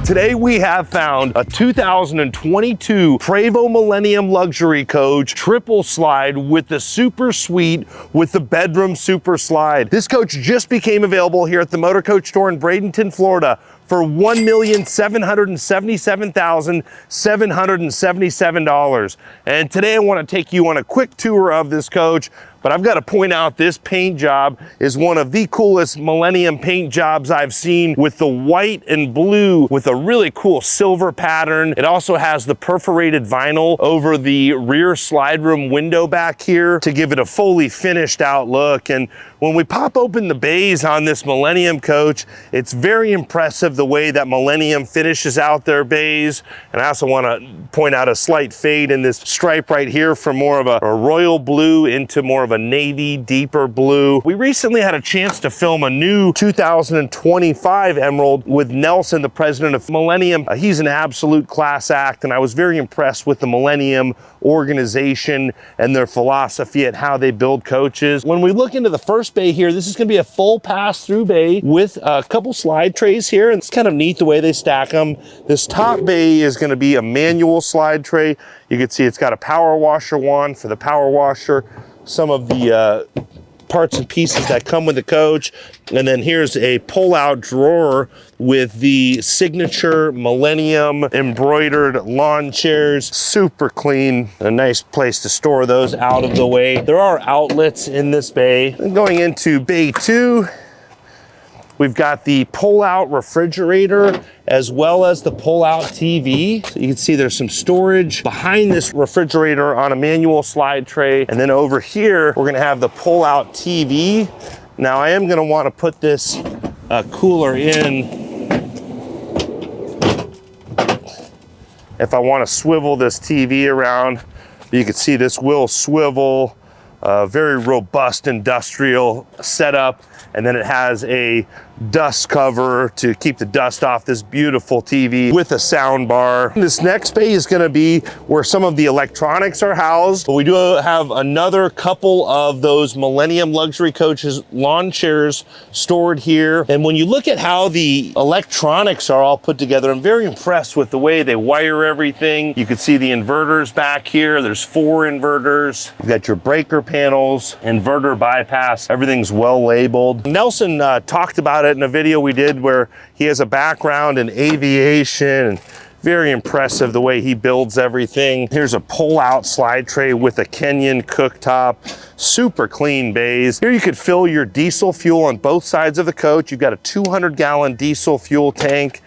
Today we have found a 2022 Prevost Millennium luxury coach, triple slide with the super suite with the bedroom super slide. This coach just became available here at the Motorcoach Store in Bradenton, Florida for $1,777,777. And today I want to take you on a quick tour of this coach. But I've got to point out this paint job is one of the coolest Millennium paint jobs I've seen, with the white and blue with a really cool silver pattern. It also has the perforated vinyl over the rear slide room window back here to give it a fully finished out look. And when we pop open the bays on this Millennium coach, it's very impressive the way that Millennium finishes out their bays. And I also want to point out a slight fade in this stripe right here from more of a royal blue into more of a navy deeper blue. We recently had a chance to film a new 2025 Emerald with Nelson, the president of Millennium. He's an absolute class act, and I was very impressed with the Millennium organization and their philosophy at how they build coaches. When we look into the first bay here, this is going to be a full pass-through bay with a couple slide trays here, and it's kind of neat the way they stack them. This top bay is going to be a manual slide tray. You can see it's got a power washer wand for the power washer, some of the parts and pieces that come with the coach. And then here's a pull-out drawer with the signature Millennium embroidered lawn chairs. Super clean, a nice place to store those out of the way. There are outlets in this bay. And going into bay 2, we've got the pull-out refrigerator as well as the pull-out TV. So you can see there's some storage behind this refrigerator on a manual slide tray. And then over here, we're gonna have the pull-out TV. Now I am gonna wanna put this cooler in if I wanna swivel this TV around. You can see this will swivel, very robust industrial setup. And then it has a dust cover to keep the dust off this beautiful TV with a sound bar. This next bay is gonna be where some of the electronics are housed. But we do have another couple of those Millennium luxury coaches lawn chairs stored here. And when you look at how the electronics are all put together, I'm very impressed with the way they wire everything. You can see the inverters back here. There's 4 inverters. You've got your breaker panels, inverter bypass, everything's well labeled. Nelson talked about it in a video we did where he has a background in aviation, and very impressive the way he builds everything. Here's a pull-out slide tray with a Kenyan cooktop, super clean bays. Here you could fill your diesel fuel on both sides of the coach. You've got a 200-gallon diesel fuel tank.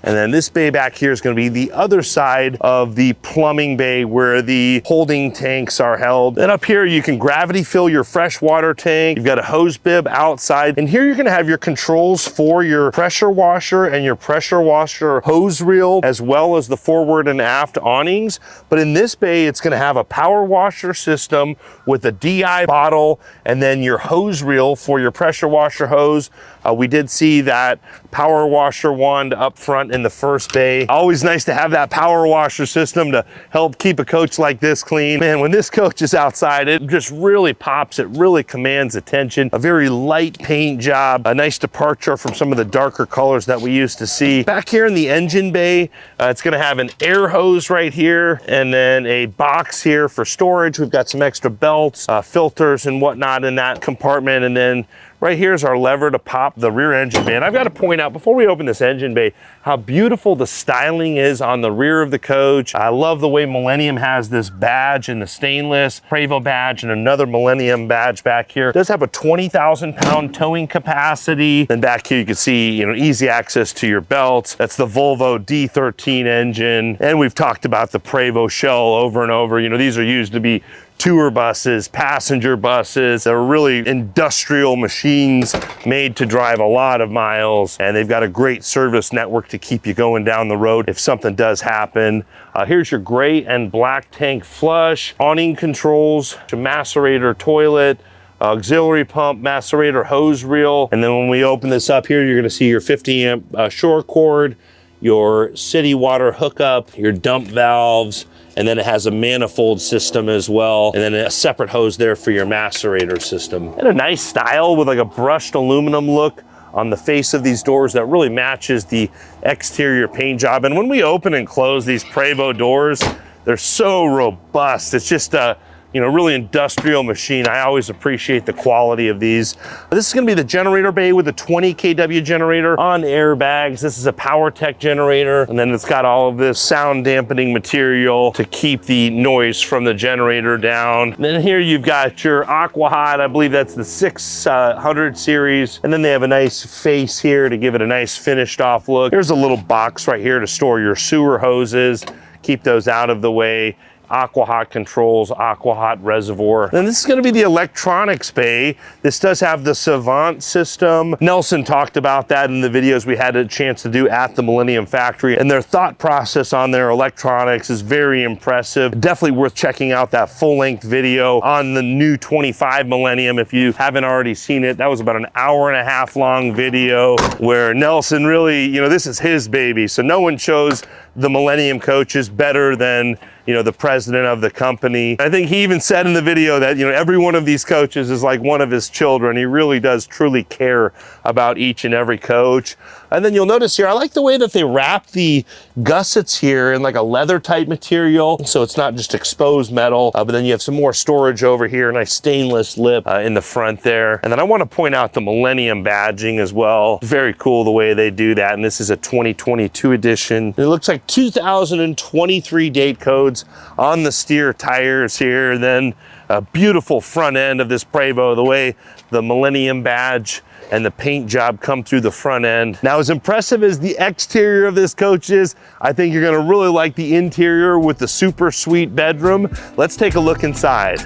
And then this bay back here is going to be the other side of the plumbing bay where the holding tanks are held. And up here, you can gravity fill your fresh water tank. You've got a hose bib outside. And here you're going to have your controls for your pressure washer and your pressure washer hose reel, as well as the forward and aft awnings. But in this bay, it's going to have a power washer system with a DI bottle, and then your hose reel for your pressure washer hose. We did see that power washer wand up front in the first bay. Always nice to have that power washer system to help keep a coach like this clean. Man, when this coach is outside, it just really pops. It really commands attention. A very light paint job, a nice departure from some of the darker colors that we used to see. Back here in the engine bay, it's gonna have an air hose right here, and then a box here for storage. We've got some extra belts, filters and whatnot in that compartment. And then right here is our lever to pop the rear engine bay. And I've got to point out, before we open this engine bay, how beautiful the styling is on the rear of the coach. I love the way Millennium has this badge in the stainless, Prevost badge, and another Millennium badge back here. It does have a 20,000-pound towing capacity. And back here you can see, easy access to your belts. That's the Volvo D13 engine. And we've talked about the Prevost shell over and over. These are used to be tour buses, passenger buses. They're really industrial machines made to drive a lot of miles, and they've got a great service network to keep you going down the road if something does happen. Here's your gray and black tank flush, awning controls, your macerator toilet, auxiliary pump, macerator hose reel. And then when we open this up here, you're gonna see your 50 amp shore cord, your city water hookup, your dump valves, and then it has a manifold system as well, and then a separate hose there for your macerator system. And a nice style with like a brushed aluminum look on the face of these doors that really matches the exterior paint job. And when we open and close these Prevost doors, they're so robust. It's just a, you know, really industrial machine. I always appreciate the quality of these. This is gonna be the generator bay with a 20 kW generator on airbags. This is a PowerTech generator. And then it's got all of this sound dampening material to keep the noise from the generator down. And then here you've got your Aquahot. I believe that's the 600 series. And then they have a nice face here to give it a nice finished off look. There's a little box right here to store your sewer hoses. Keep those out of the way. Aquahot controls, Aquahot reservoir. And this is going to be the electronics bay. This does have the Savant system. Nelson talked about that in the videos we had a chance to do at the Millennium factory, and their thought process on their electronics is very impressive. Definitely worth checking out that full-length video on the new 25 Millennium if you haven't already seen it. That was about an hour-and-a-half long video where Nelson really, you know, this is his baby, so no one chose the Millennium coaches better than, you know, the president of the company. I think he even said in the video that, you know, every one of these coaches is like one of his children. He really does truly care about each and every coach. And then you'll notice here, I like the way that they wrap the gussets here in like a leather type material. So it's not just exposed metal, but then you have some more storage over here, a nice stainless lip in the front there. And then I want to point out the Millennium badging as well. Very cool the way they do that. And this is a 2022 edition. It looks like 2023 date codes on the steer tires here. Then a beautiful front end of this Prevost, the way the Millennium badge and the paint job come through the front end. Now, as impressive as the exterior of this coach is, I think you're gonna really like the interior with the super sweet bedroom. Let's take a look inside.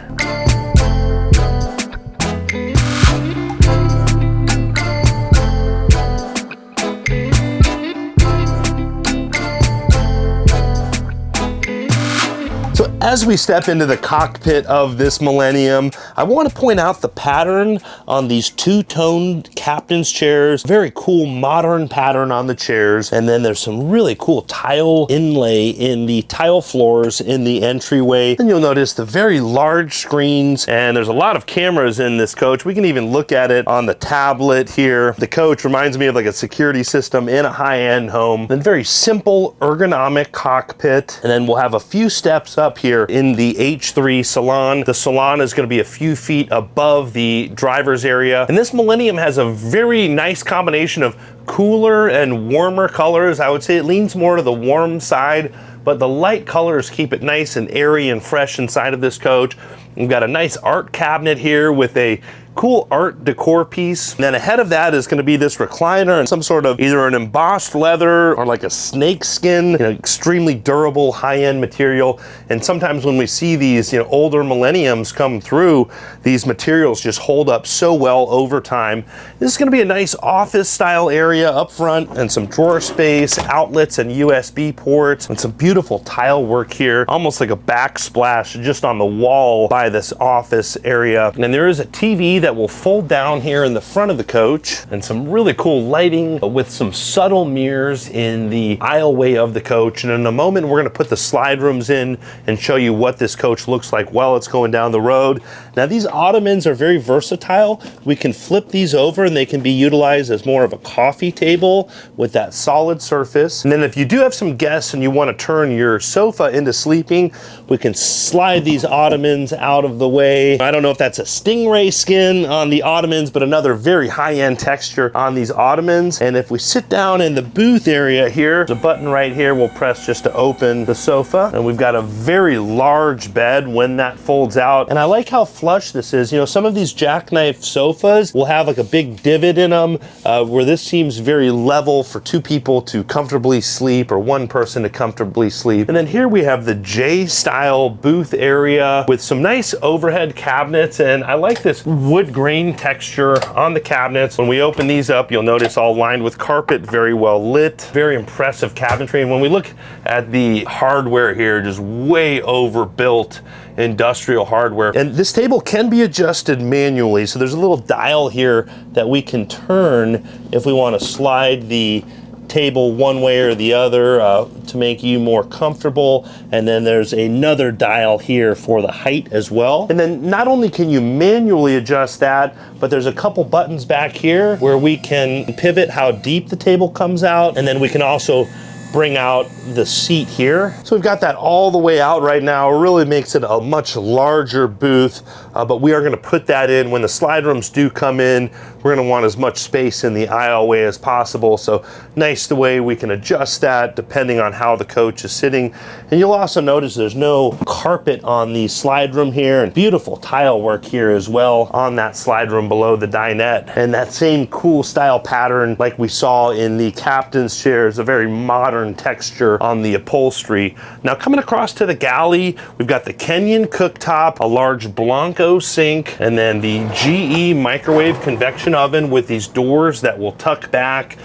So as we step into the cockpit of this Millennium, I want to point out the pattern on these two-toned captain's chairs. Very cool modern pattern on the chairs. And then there's some really cool tile inlay in the tile floors in the entryway. Then you'll notice the very large screens, and there's a lot of cameras in this coach. We can even look at it on the tablet here. The coach reminds me of like a security system in a high-end home. Then very simple ergonomic cockpit. And then we'll have a few steps up here in the H3 salon. The salon is going to be a few feet above the driver's area. And this Millennium has a very nice combination of cooler and warmer colors. I would say it leans more to the warm side, but the light colors keep it nice and airy and fresh inside of this coach. We've got a nice art cabinet here with a cool art decor piece. And then ahead of that is going to be this recliner and some sort of either an embossed leather or like a snake skin, you know, extremely durable high-end material. And sometimes when we see these, you know, older Millenniums come through, these materials just hold up so well over time. This is going to be a nice office style area up front and some drawer space, outlets and USB ports, and some beautiful tile work here, almost like a backsplash just on the wall by this office area. And there is a TV that will fold down here in the front of the coach, and some really cool lighting with some subtle mirrors in the aisleway of the coach. And in a moment, we're gonna put the slide rooms in and show you what this coach looks like while it's going down the road. Now, these ottomans are very versatile. We can flip these over and they can be utilized as more of a coffee table with that solid surface. And then if you do have some guests and you wanna turn your sofa into sleeping, we can slide these ottomans out of the way. I don't know if that's a stingray skin on the ottomans, but another very high-end texture on these ottomans. And if we sit down in the booth area here, the button right here will press just to open the sofa. And we've got a very large bed when that folds out. And I like how flush this is. You know, some of these jackknife sofas will have like a big divot in them, where this seems very level for two people to comfortably sleep or one person to comfortably sleep. And then here we have the J-style booth area with some nice overhead cabinets. And I like this wood grain texture on the cabinets. When we open these up, you'll notice all lined with carpet, very well lit, very impressive cabinetry. And when we look at the hardware here, just way overbuilt industrial hardware. And this table can be adjusted manually. So there's a little dial here that we can turn if we want to slide the table one way or the other to make you more comfortable. And then there's another dial here for the height as well. And then not only can you manually adjust that, but there's a couple buttons back here where we can pivot how deep the table comes out, and then we can also bring out the seat here. So we've got that all the way out right now. It really makes it a much larger booth, but we are gonna put that in when the slide rooms do come in. We're gonna want as much space in the aisleway as possible. So nice the way we can adjust that depending on how the coach is sitting. And you'll also notice there's no carpet on the slide room here, and beautiful tile work here as well on that slide room below the dinette. And that same cool style pattern like we saw in the captain's chairs, a very modern texture on the upholstery. Now coming across to the galley, we've got the Kenyon cooktop, a large Blanco sink, and then the GE microwave convection oven with these doors that will tuck back,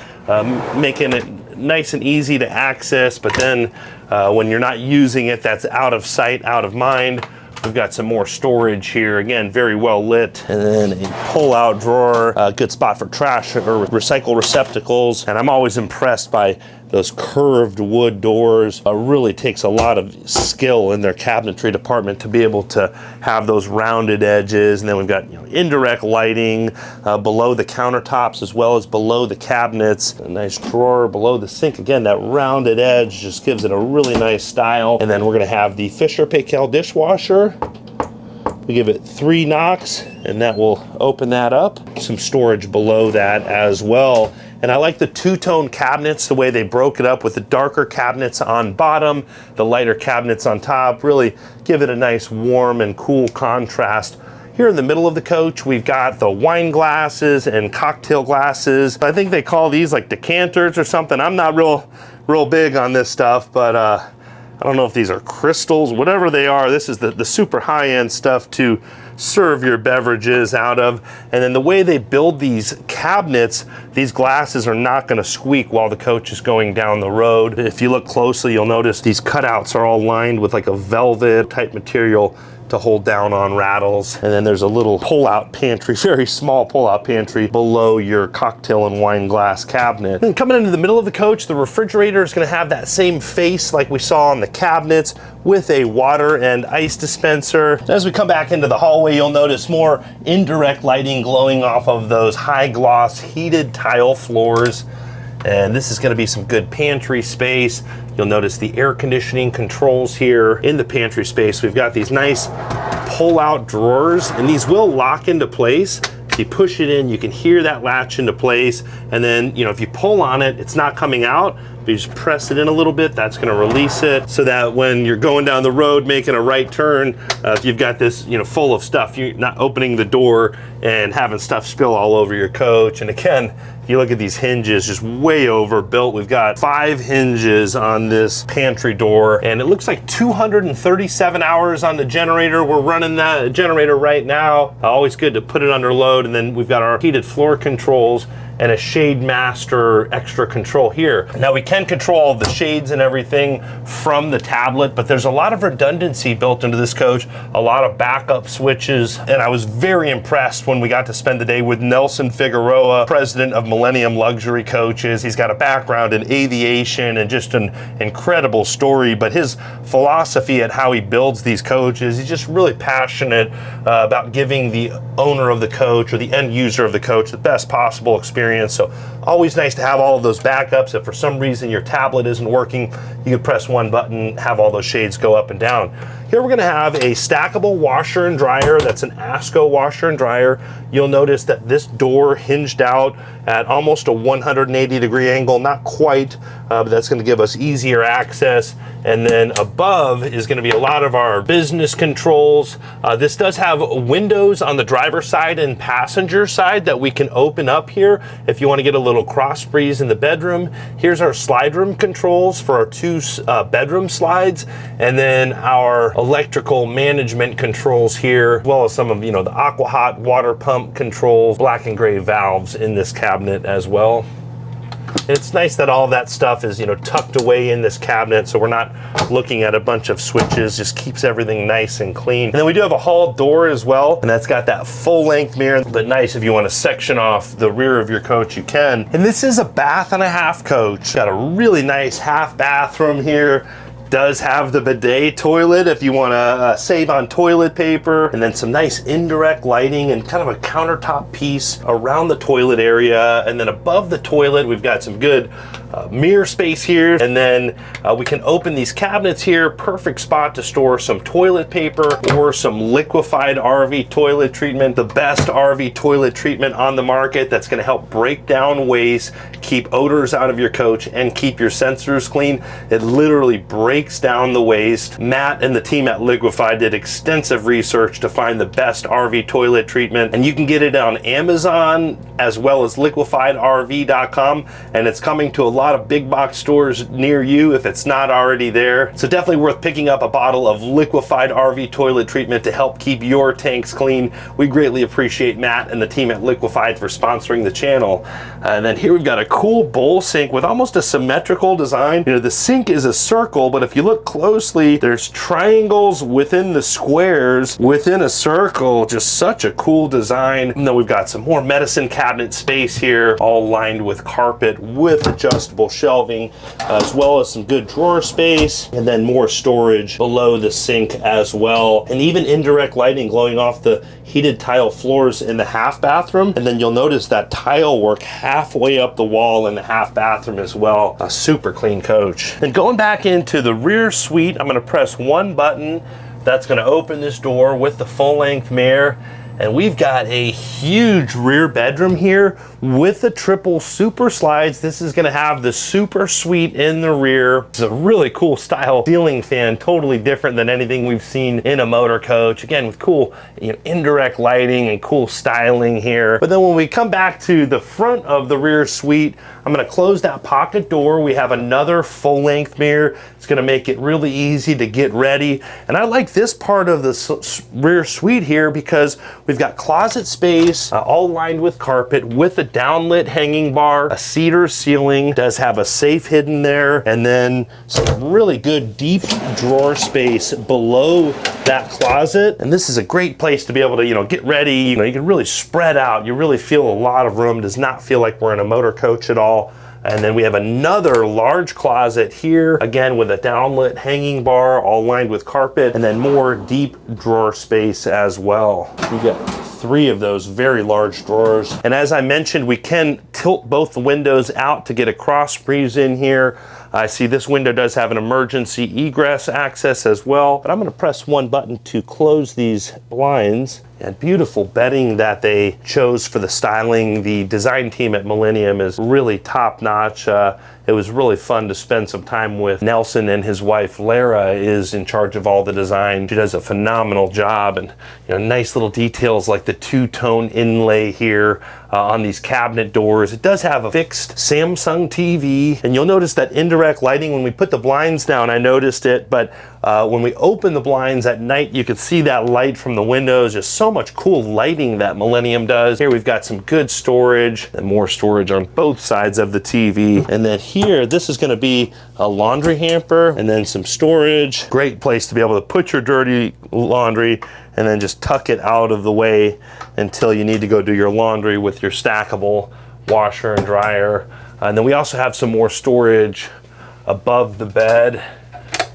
making it nice and easy to access, but then when you're not using it, that's out of sight, out of mind. We've got some more storage here, again, very well lit. And then a pull-out drawer, a good spot for trash or recycle receptacles. And I'm always impressed by those curved wood doors. Really takes a lot of skill in their cabinetry department to be able to have those rounded edges. And then we've got, you know, indirect lighting below the countertops as well as below the cabinets. A nice drawer below the sink. Again, that rounded edge just gives it a really nice style. And then we're gonna have the Fisher Paykel dishwasher. We give it 3 knocks and that will open that up. Some storage below that as well. And I like the two-tone cabinets, the way they broke it up with the darker cabinets on bottom, the lighter cabinets on top, really give it a nice warm and cool contrast. Here in the middle of the coach, we've got the wine glasses and cocktail glasses. I think they call these like decanters or something. I'm not real big on this stuff, but I don't know if these are crystals, whatever they are. This is the super high-end stuff to serve your beverages out of. And then the way they build these cabinets, these glasses are not gonna squeak while the coach is going down the road. If you look closely, you'll notice these cutouts are all lined with like a velvet type material to hold down on rattles. And then there's a little pull-out pantry, very small pull-out pantry below your cocktail and wine glass cabinet. And coming into the middle of the coach, the refrigerator is gonna have that same face like we saw on the cabinets with a water and ice dispenser. As we come back into the hallway, you'll notice more indirect lighting glowing off of those high gloss heated tile floors. And this is gonna be some good pantry space. You'll notice the air conditioning controls here in the pantry space. We've got these nice pull-out drawers, and these will lock into place. If you push it in, you can hear that latch into place. And then, you know, if you pull on it, it's not coming out. If you just press it in a little bit, that's gonna release it, so that when you're going down the road making a right turn, if you've got this, you know, full of stuff, you're not opening the door and having stuff spill all over your coach. And again, if you look at these hinges, just way overbuilt. We've got 5 hinges on this pantry door, and it looks like 237 hours on the generator. We're running that generator right now. Always good to put it under load. And then we've got our heated floor controls and a shade master extra control here. Now we can control all the shades and everything from the tablet, but there's a lot of redundancy built into this coach, a lot of backup switches. And I was very impressed when we got to spend the day with Nelson Figueroa, president of Millennium Luxury Coaches. He's got a background in aviation and just an incredible story, but his philosophy at how he builds these coaches, he's just really passionate about giving the owner of the coach or the end user of the coach the best possible experience. So always nice to have all of those backups. If for some reason your tablet isn't working, you can press one button, have all those shades go up and down. Here we're gonna have a stackable washer and dryer. That's an ASCO washer and dryer. You'll notice that this door hinged out at almost a 180-degree angle, not quite, but that's gonna give us easier access. And then above is gonna be a lot of our business controls. This does have windows on the driver's side and passenger side that we can open up here if you wanna get a little cross breeze in the bedroom. Here's our slide room controls for our 2 bedroom slides, and then our electrical management controls here, as well as some of, you know, the aqua hot water pump controls, black and gray valves in this cabinet as well. It's nice that all that stuff is, you know, tucked away in this cabinet, so we're not looking at a bunch of switches. Just keeps everything nice and clean. And then we do have a hall door as well, and that's got that full-length mirror. But nice, if you want to section off the rear of your coach, you can. And this is a bath and a half coach. Got a really nice half bathroom here. Does have the bidet toilet if you want to save on toilet paper, and then some nice indirect lighting and kind of a countertop piece around the toilet area. And then above the toilet, we've got some good mirror space here, and then we can open these cabinets here. Perfect spot to store some toilet paper or some liquefied RV toilet treatment, the best RV toilet treatment on the market that's going to help break down waste, keep odors out of your coach, and keep your sensors clean. It literally breaks down the waste. Matt and the team at Liquefied did extensive research to find the best RV toilet treatment, and you can get it on Amazon as well as liquefiedrv.com, and it's coming to a lot of big box stores near you if it's not already there. So definitely worth picking up a bottle of Liquefied RV toilet treatment to help keep your tanks clean. We greatly appreciate Matt and the team at Liquefied for sponsoring the channel. And then here we've got a cool bowl sink with almost a symmetrical design. You know, the sink is a circle, but if you look closely, there's triangles within the squares within a circle. Just such a cool design. And then we've got some more medicine cabinet space here, all lined with carpet with adjustable shelving, as well as some good drawer space, and then more storage below the sink as well, and even indirect lighting glowing off the heated tile floors in the half bathroom. And then you'll notice that tile work halfway up the wall in the half bathroom as well. A super clean coach. And going back into the rear suite, I'm going to press one button. That's going to open this door with the full-length mirror. And we've got a huge rear bedroom here with the triple super slides. This is going to have the super suite in the rear. It's a really cool style ceiling fan, totally different than anything we've seen in a motor coach. Again, with cool, you know, indirect lighting and cool styling here. But then when we come back to the front of the rear suite, I'm going to close that pocket door. We have another full-length mirror. It's going to make it really easy to get ready. And I like this part of the rear suite here because we've got closet space, all lined with carpet with a downlit hanging bar, a cedar ceiling, does have a safe hidden there, and then some really good deep drawer space below that closet. And this is a great place to be able to, you know, get ready. You know, you can really spread out. You really feel a lot of room. Does not feel like we're in a motor coach at all. And then we have another large closet here, again with a downlit hanging bar, all lined with carpet, and then more deep drawer space as well. We got 3 of those very large drawers. And as I mentioned, we can tilt both the windows out to get a cross breeze in here. I see this window does have an emergency egress access as well, but I'm going to press one button to close these blinds. And beautiful bedding that they chose for the styling. The design team at Millennium is really top notch. It was really fun to spend some time with Nelson, and his wife Lara is in charge of all the design. She does a phenomenal job, and you know, nice little details like the two-tone inlay here on these cabinet doors. It does have a fixed Samsung TV, and you'll notice that indirect lighting when we put the blinds down. I noticed it, but when we open the blinds at night, you can see that light from the windows. Just so much cool lighting that Millennium does. Here we've got some good storage and more storage on both sides of the TV. And then here, this is going to be a laundry hamper and then some storage. Great place to be able to put your dirty laundry and then just tuck it out of the way until you need to go do your laundry with your stackable washer and dryer. And then we also have some more storage above the bed.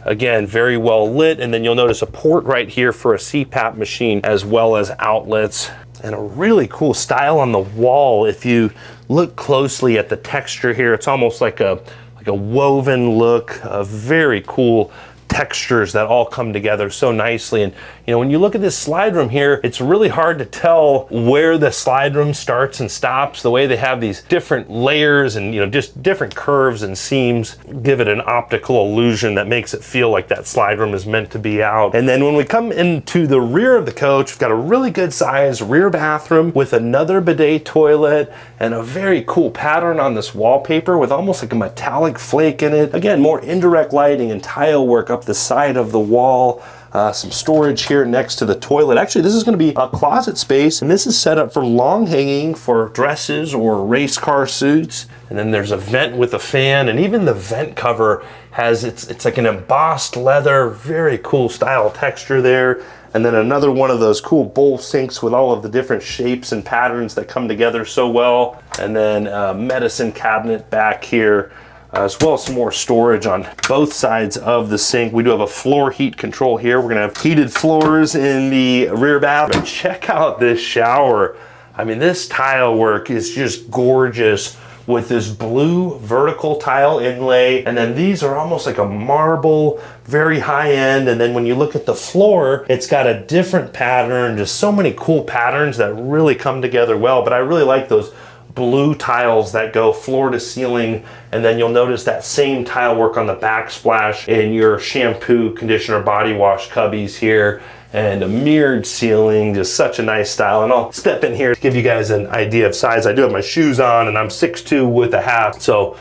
Again, very well lit, and then you'll notice a port right here for a CPAP machine as well as outlets. And a really cool style on the wall. If you look closely at the texture here, it's almost like a woven look, a very cool textures that all come together so nicely. And you know, when you look at this slide room here, it's really hard to tell where the slide room starts and stops. The way they have these different layers and, you know, just different curves and seams give it an optical illusion that makes it feel like that slide room is meant to be out. And then when we come into the rear of the coach, we've got a really good size rear bathroom with another bidet toilet and a very cool pattern on this wallpaper with almost like a metallic flake in it. Again, more indirect lighting and tile work up the side of the wall. Some storage here next to the toilet. Actually, this is going to be a closet space, and this is set up for long hanging for dresses or race car suits. And then there's a vent with a fan, and even the vent cover has, it's like an embossed leather, very cool style texture there. And then another one of those cool bowl sinks with all of the different shapes and patterns that come together so well. And then a medicine cabinet back here, as well as some more storage on both sides of the sink. We do have a floor heat control here. We're gonna have heated floors in the rear bath. But check out this shower. I mean, this tile work is just gorgeous with this blue vertical tile inlay. And then these are almost like a marble, very high end. And then when you look at the floor, it's got a different pattern, just so many cool patterns that really come together well. But I really like those blue tiles that go floor to ceiling, and then you'll notice that same tile work on the backsplash in your shampoo, conditioner, body wash cubbies here, and a mirrored ceiling, just such a nice style. And I'll step in here to give you guys an idea of size. I do have my shoes on, and I'm 6'2" with a hat, so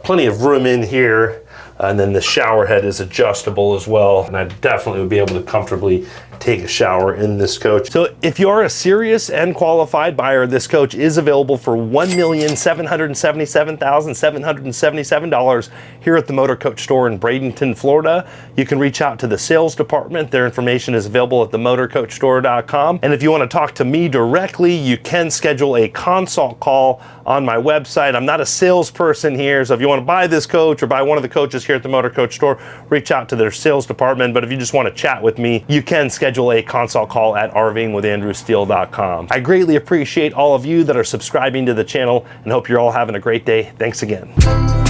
plenty of room in here. And then the shower head is adjustable as well, and I definitely would be able to comfortably take a shower in this coach. So if you are a serious and qualified buyer, this coach is available for $1,777,777 here at the Motorcoach Store in Bradenton, Florida. You can reach out to the sales department. Their information is available at themotorcoachstore.com. And if you want to talk to me directly, you can schedule a consult call on my website. I'm not a salesperson here, so if you want to buy this coach or buy one of the coaches here at the Motorcoach Store, reach out to their sales department. But if you just want to chat with me, you can schedule a consult call at rvingwithandrewsteele.com. I greatly appreciate all of you that are subscribing to the channel and hope you're all having a great day. Thanks again.